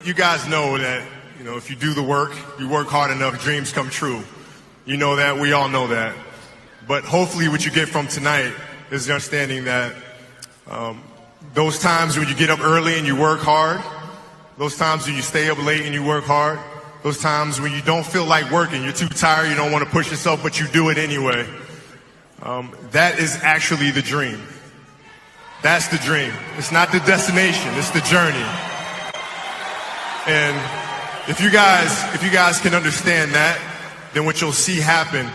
You guys know that, if you do the work, you work hard enough, dreams come true. You know that, we all know that. But hopefully what you get from tonight is the understanding that those times when you get up early and you work hard, those times when you stay up late and you work hard, those times when you don't feel like working, you're too tired, you don't want to push yourself, but you do it anyway. That is actually the dream. That's the dream. It's not the destination, it's the journey. And if you guys can understand that, then what you'll see happen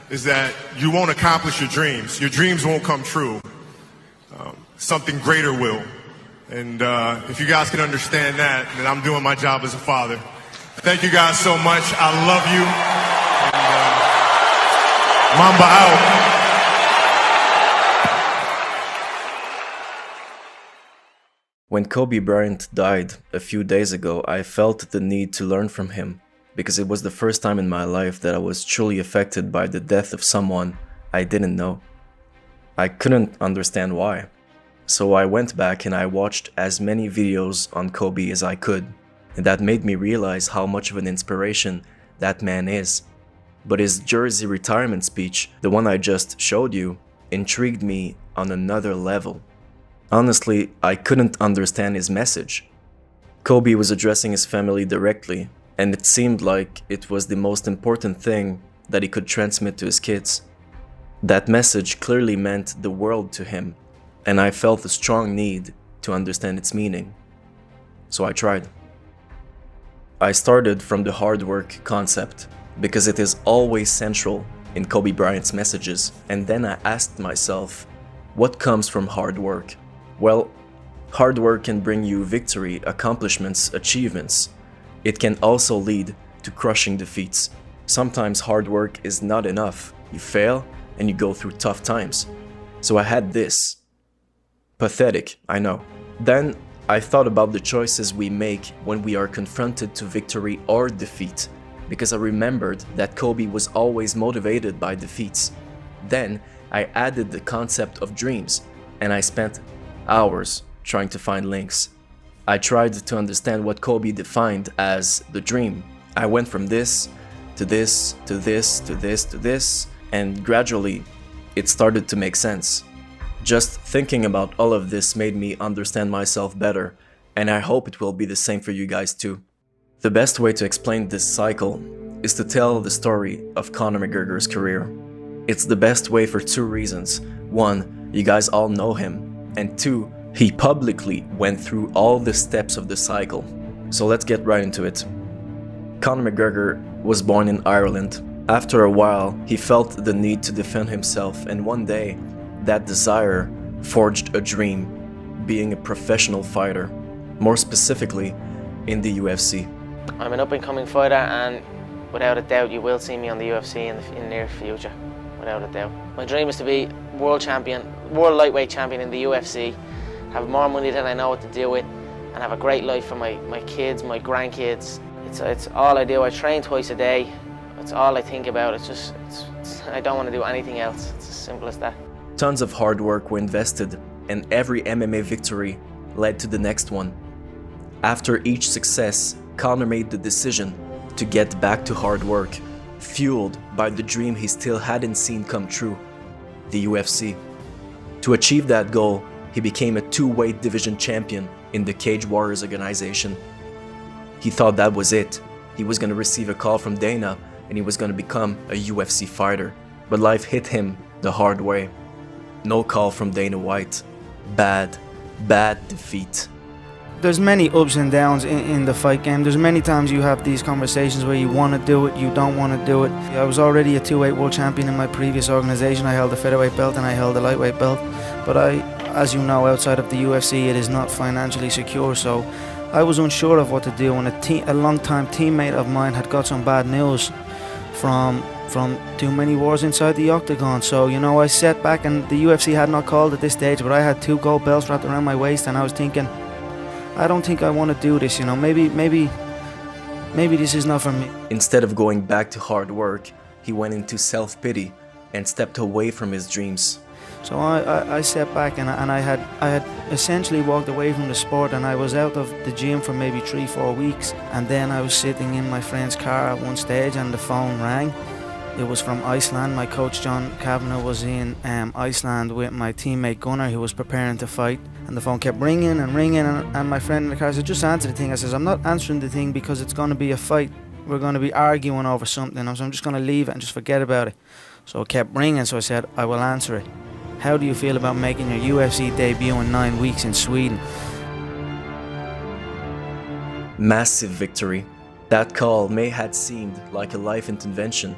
is that you won't accomplish your dreams. Your dreams won't come true. Something greater will. And if you guys can understand that, then I'm doing my job as a father. Thank you guys so much. I love you. And, Mamba out. When Kobe Bryant died a few days ago, I felt the need to learn from him, because it was the first time in my life that I was truly affected by the death of someone I didn't know. I couldn't understand why. So I went back and I watched as many videos on Kobe as I could, and that made me realize how much of an inspiration that man is. But his Jersey retirement speech, the one I just showed you, intrigued me on another level. Honestly, I couldn't understand his message. Kobe was addressing his family directly, and it seemed like it was the most important thing that he could transmit to his kids. That message clearly meant the world to him, and I felt a strong need to understand its meaning. So I tried. I started from the hard work concept, because it is always central in Kobe Bryant's messages, and then I asked myself, what comes from hard work? Well, hard work can bring you victory, accomplishments, achievements. It can also lead to crushing defeats. Sometimes hard work is not enough. You fail and you go through tough times. So I had this. Pathetic, I know. Then I thought about the choices we make when we are confronted to victory or defeat, because I remembered that Kobe was always motivated by defeats. Then I added the concept of dreams, and I spent hours trying to find links. I tried to understand what Kobe defined as the dream. I went from this to this to this to this to this, and gradually it started to make sense. Just thinking about all of this made me understand myself better, and I hope it will be the same for you guys too. The best way to explain this cycle is to tell the story of Conor McGregor's career. It's the best way for two reasons. One, you guys all know him. And two, he publicly went through all the steps of the cycle. So let's get right into it. Conor McGregor was born in Ireland. After a while, he felt the need to defend himself, and one day, that desire forged a dream, being a professional fighter, more specifically in the UFC. I'm an up-and-coming fighter, and without a doubt you will see me on the UFC in the near future, without a doubt. My dream is to be world lightweight champion in the UFC, have more money than I know what to do with, and have a great life for my kids, my grandkids. It's all I do. I train twice a day. It's all I think about. I don't want to do anything else. It's as simple as that. Tons of hard work were invested, and every MMA victory led to the next one. After each success, Conor made the decision to get back to hard work, fueled by the dream he still hadn't seen come true, the UFC. To achieve that goal, he became a two-weight division champion in the Cage Warriors organization. He thought that was it. He was going to receive a call from Dana and he was going to become a UFC fighter. But life hit him the hard way. No call from Dana White. Bad defeat. There's many ups and downs in the fight game. There's many times you have these conversations where you want to do it, you don't want to do it. I was already a two-weight world champion in my previous organization. I held a featherweight belt and I held a lightweight belt. But as you know, outside of the UFC, it is not financially secure. So I was unsure of what to do, and a long-time teammate of mine had got some bad news from too many wars inside the octagon. So, I sat back, and the UFC had not called at this stage, but I had 2 gold belts wrapped around my waist, and I was thinking, I don't think I want to do this, maybe this is not for me. Instead of going back to hard work, he went into self-pity and stepped away from his dreams. So I sat back and I had essentially walked away from the sport, and I was out of the gym for maybe 3-4 weeks, and then I was sitting in my friend's car at one stage and the phone rang. It was from Iceland. My coach John Kavanagh was in Iceland with my teammate Gunnar, who was preparing to fight, and the phone kept ringing and ringing, and my friend in the car said, just answer the thing. I says, I'm not answering the thing because it's going to be a fight. We're going to be arguing over something, so I'm just going to leave it and just forget about it. So it kept ringing, so I said, I will answer it. How do you feel about making your UFC debut in 9 weeks in Sweden? Massive victory. That call may have seemed like a life intervention,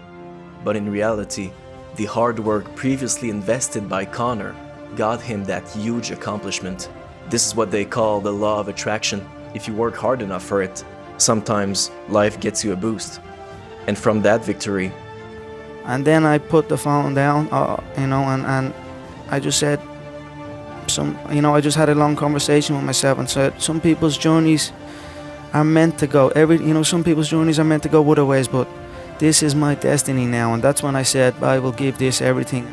but in reality, the hard work previously invested by Conor got him that huge accomplishment. This is what they call the law of attraction. If you work hard enough for it, sometimes life gets you a boost. And from that victory... And then I put the phone down, and I just said, I just had a long conversation with myself and said, some people's journeys are meant to go, some people's journeys are meant to go other ways, but this is my destiny now. And that's when I said, I will give this everything.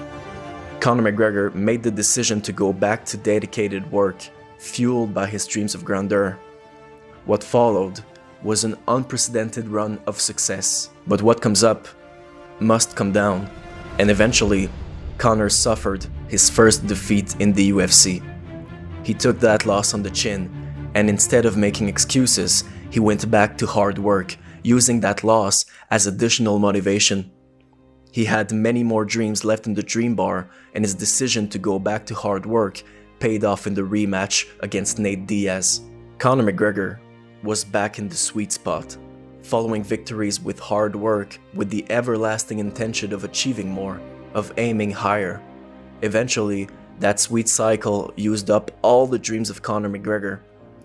Conor McGregor made the decision to go back to dedicated work, fueled by his dreams of grandeur. What followed was an unprecedented run of success. But what comes up must come down, and eventually, Conor suffered his first defeat in the UFC. He took that loss on the chin, and instead of making excuses, he went back to hard work, using that loss as additional motivation. He had many more dreams left in the dream bar, and his decision to go back to hard work paid off in the rematch against Nate Diaz. Conor McGregor was back in the sweet spot, following victories with hard work, with the everlasting intention of achieving more, of aiming higher. Eventually, that sweet cycle used up all the dreams of Conor McGregor.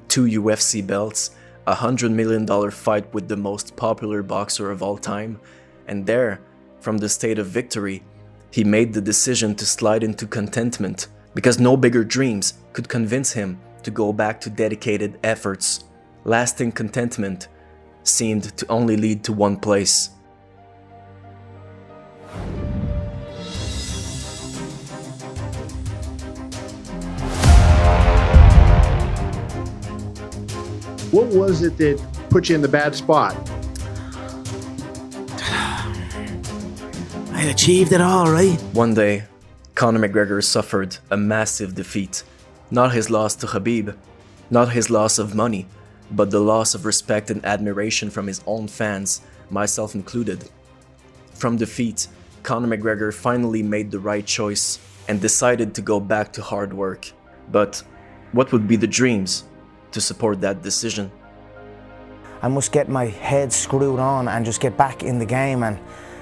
2 UFC belts, a $100 million fight with the most popular boxer of all time, and there, from the state of victory, he made the decision to slide into contentment, because no bigger dreams could convince him to go back to dedicated efforts. Lasting contentment seemed to only lead to one place. What was it that put you in the bad spot? I achieved it all, right? One day, Conor McGregor suffered a massive defeat. Not his loss to Khabib, not his loss of money, but the loss of respect and admiration from his own fans, myself included. From defeat, Conor McGregor finally made the right choice and decided to go back to hard work. But what would be the dreams to support that decision? I must get my head screwed on and just get back in the game and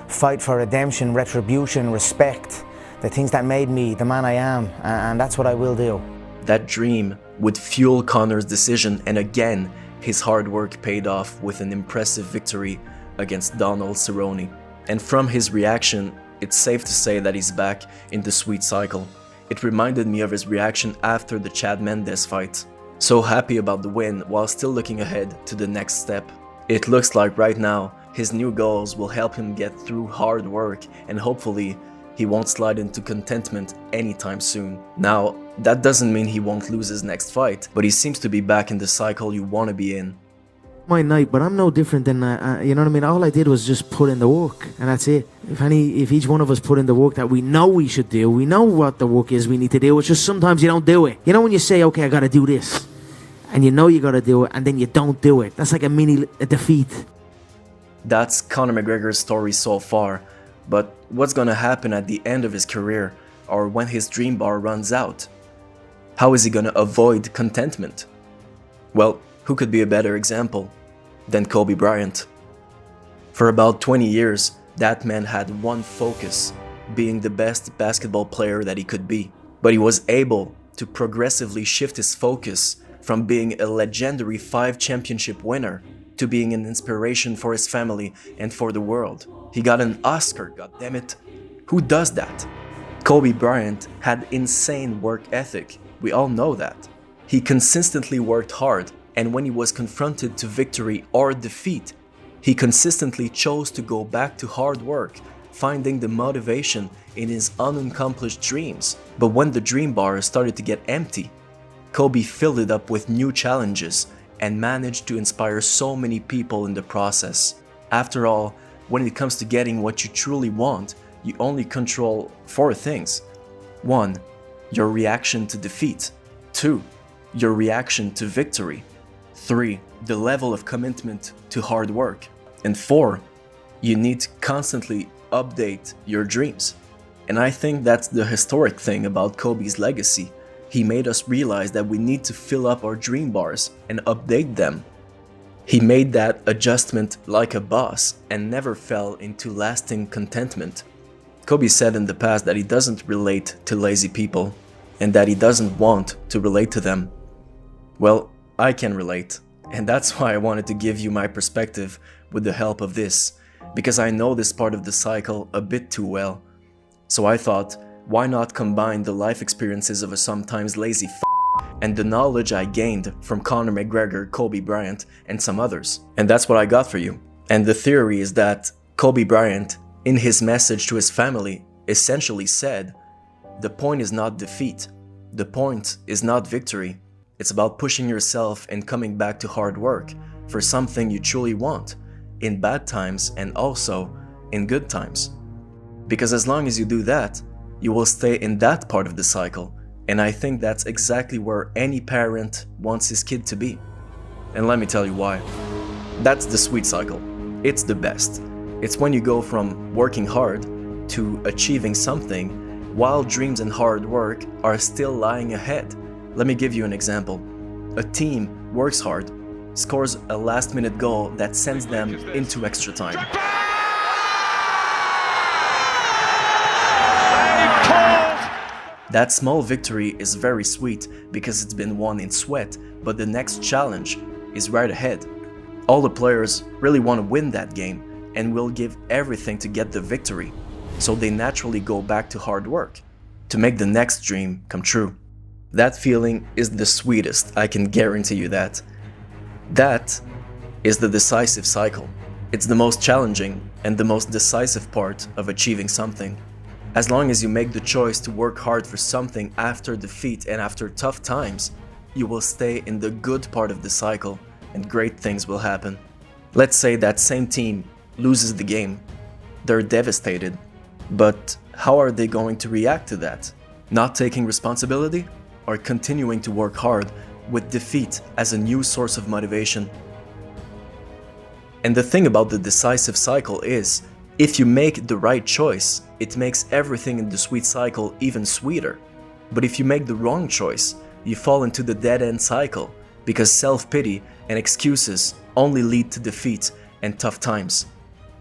fight for redemption, retribution, respect, the things that made me the man I am, and that's what I will do. That dream would fuel Conor's decision, and again, his hard work paid off with an impressive victory against Donald Cerrone. And from his reaction, it's safe to say that he's back in the sweet cycle. It reminded me of his reaction after the Chad Mendes fight. So happy about the win while still looking ahead to the next step. It looks like right now, his new goals will help him get through hard work, and hopefully he won't slide into contentment anytime soon. Now, that doesn't mean he won't lose his next fight, but he seems to be back in the cycle you want to be in. My night, but I'm no different than, you know what I mean? All I did was just put in the work, and that's it. If each one of us put in the work that we know we should do, we know what the work is we need to do, it's just sometimes you don't do it. You know when you say, okay, I gotta do this, and you know you gotta do it, and then you don't do it. That's like a defeat. That's Conor McGregor's story so far, but what's gonna happen at the end of his career, or when his dream bar runs out? How is he gonna avoid contentment? Well, who could be a better example than Kobe Bryant? For about 20 years, that man had one focus, being the best basketball player that he could be. But he was able to progressively shift his focus from being a legendary 5 championship winner to being an inspiration for his family and for the world. He got an Oscar, goddammit. Who does that? Kobe Bryant had insane work ethic. We all know that. He consistently worked hard, and when he was confronted to victory or defeat, he consistently chose to go back to hard work, finding the motivation in his unaccomplished dreams. But when the dream bar started to get empty, Kobe filled it up with new challenges and managed to inspire so many people in the process. After all, when it comes to getting what you truly want, you only control 4 things. 1. Your reaction to defeat. 2. Your reaction to victory. 3. The level of commitment to hard work. And 4. You need to constantly update your dreams. And I think that's the historic thing about Kobe's legacy. He made us realize that we need to fill up our dream bars and update them. He made that adjustment like a boss and never fell into lasting contentment. Kobe said in the past that he doesn't relate to lazy people and that he doesn't want to relate to them. Well, I can relate, and that's why I wanted to give you my perspective with the help of this, because I know this part of the cycle a bit too well. So I thought, why not combine the life experiences of a sometimes lazy and the knowledge I gained from Conor McGregor, Kobe Bryant, and some others. And that's what I got for you. And the theory is that Kobe Bryant, in his message to his family, essentially said, the point is not defeat. The point is not victory. It's about pushing yourself and coming back to hard work for something you truly want, in bad times and also in good times. Because as long as you do that, you will stay in that part of the cycle. And I think that's exactly where any parent wants his kid to be. And let me tell you why. That's the sweet cycle. It's the best. It's when you go from working hard to achieving something while dreams and hard work are still lying ahead. Let me give you an example. A team works hard, scores a last-minute goal that sends them into extra time. That small victory is very sweet because it's been won in sweat, but the next challenge is right ahead. All the players really want to win that game and will give everything to get the victory, so they naturally go back to hard work to make the next dream come true. That feeling is the sweetest, I can guarantee you that. That is the decisive cycle. It's the most challenging and the most decisive part of achieving something. As long as you make the choice to work hard for something after defeat and after tough times, you will stay in the good part of the cycle and great things will happen. Let's say that same team loses the game. They're devastated. But how are they going to react to that? Not taking responsibility? Or continuing to work hard with defeat as a new source of motivation? And the thing about the decisive cycle is, if you make the right choice, it makes everything in the sweet cycle even sweeter. But if you make the wrong choice, you fall into the dead-end cycle, because self-pity and excuses only lead to defeat and tough times.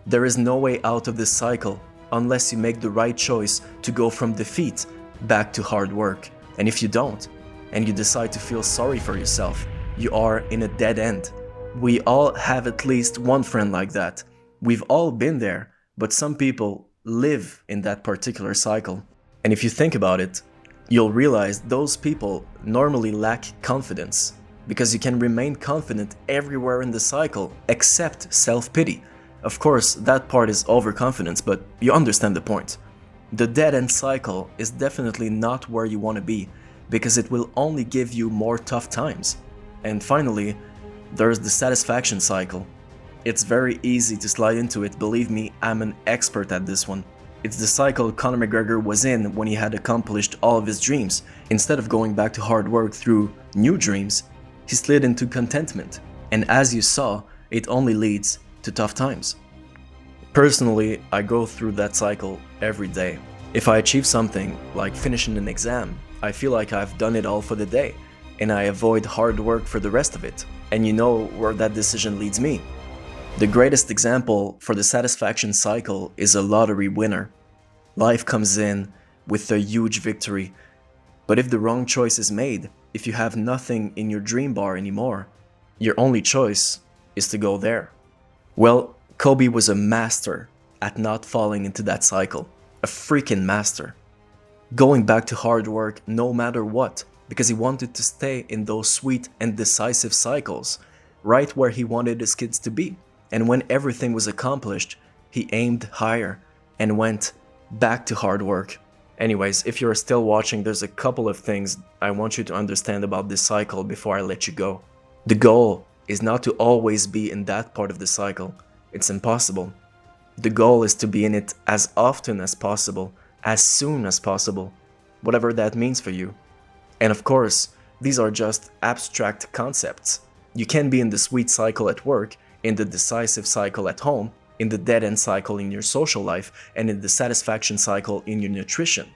There is no way out of this cycle unless you make the right choice to go from defeat back to hard work. And if you don't, and you decide to feel sorry for yourself, you are in a dead end. We all have at least one friend like that. We've all been there, but some people live in that particular cycle. And if you think about it, you'll realize those people normally lack confidence, because you can remain confident everywhere in the cycle except self-pity. Of course, that part is overconfidence, but you understand the point. The dead-end cycle is definitely not where you want to be, because it will only give you more tough times. And finally, there's the satisfaction cycle. It's very easy to slide into it, believe me, I'm an expert at this one. It's the cycle Conor McGregor was in when he had accomplished all of his dreams. Instead of going back to hard work through new dreams, he slid into contentment. And as you saw, it only leads to tough times. Personally, I go through that cycle every day. If I achieve something, like finishing an exam, I feel like I've done it all for the day, and I avoid hard work for the rest of it. And you know where that decision leads me. The greatest example for the satisfaction cycle is a lottery winner. Life comes in with a huge victory, but if the wrong choice is made, if you have nothing in your dream bar anymore, your only choice is to go there. Well, Kobe was a master at not falling into that cycle. A freaking master. Going back to hard work no matter what, because he wanted to stay in those sweet and decisive cycles, right where he wanted his kids to be. And when everything was accomplished, he aimed higher and went back to hard work. Anyways, if you're still watching, there's a couple of things I want you to understand about this cycle before I let you go. The goal is not to always be in that part of the cycle. It's impossible. The goal is to be in it as often as possible, as soon as possible, whatever that means for you. And of course, these are just abstract concepts. You can be in the sweet cycle at work, in the decisive cycle at home, in the dead-end cycle in your social life, and in the satisfaction cycle in your nutrition.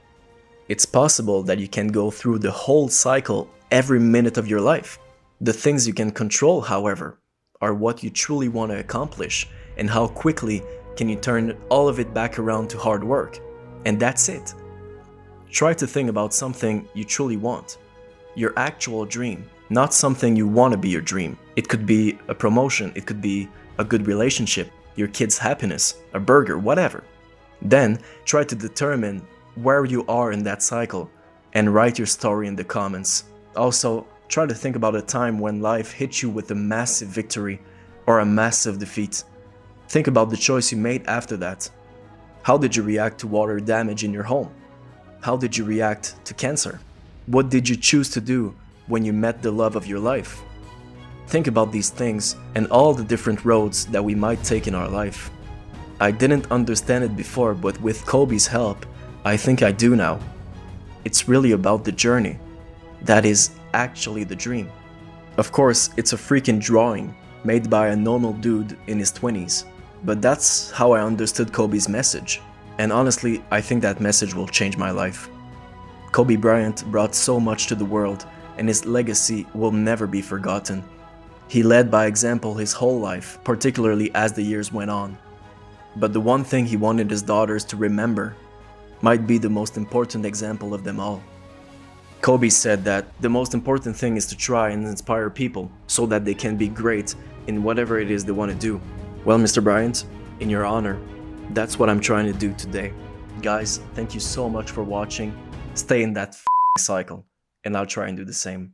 It's possible that you can go through the whole cycle every minute of your life. The things you can control, however, are what you truly want to accomplish and how quickly can you turn all of it back around to hard work. And that's it. Try to think about something you truly want. Your actual dream, not something you want to be your dream. It could be a promotion, it could be a good relationship, your kid's happiness, a burger, whatever. Then try to determine where you are in that cycle and write your story in the comments. Also, try to think about a time when life hit you with a massive victory or a massive defeat. Think about the choice you made after that. How did you react to water damage in your home? How did you react to cancer? What did you choose to do when you met the love of your life? Think about these things and all the different roads that we might take in our life. I didn't understand it before, but with Kobe's help, I think I do now. It's really about the journey. That is actually the dream. Of course, it's a freaking drawing made by a normal dude in his 20s, but that's how I understood Kobe's message. And honestly, I think that message will change my life. Kobe Bryant brought so much to the world, and his legacy will never be forgotten. He led by example his whole life, particularly as the years went on. But the one thing he wanted his daughters to remember might be the most important example of them all. Kobe said that the most important thing is to try and inspire people so that they can be great in whatever it is they want to do. Well, Mr. Bryant, in your honor, that's what I'm trying to do today. Guys, thank you so much for watching. Stay in that cycle, and I'll try and do the same.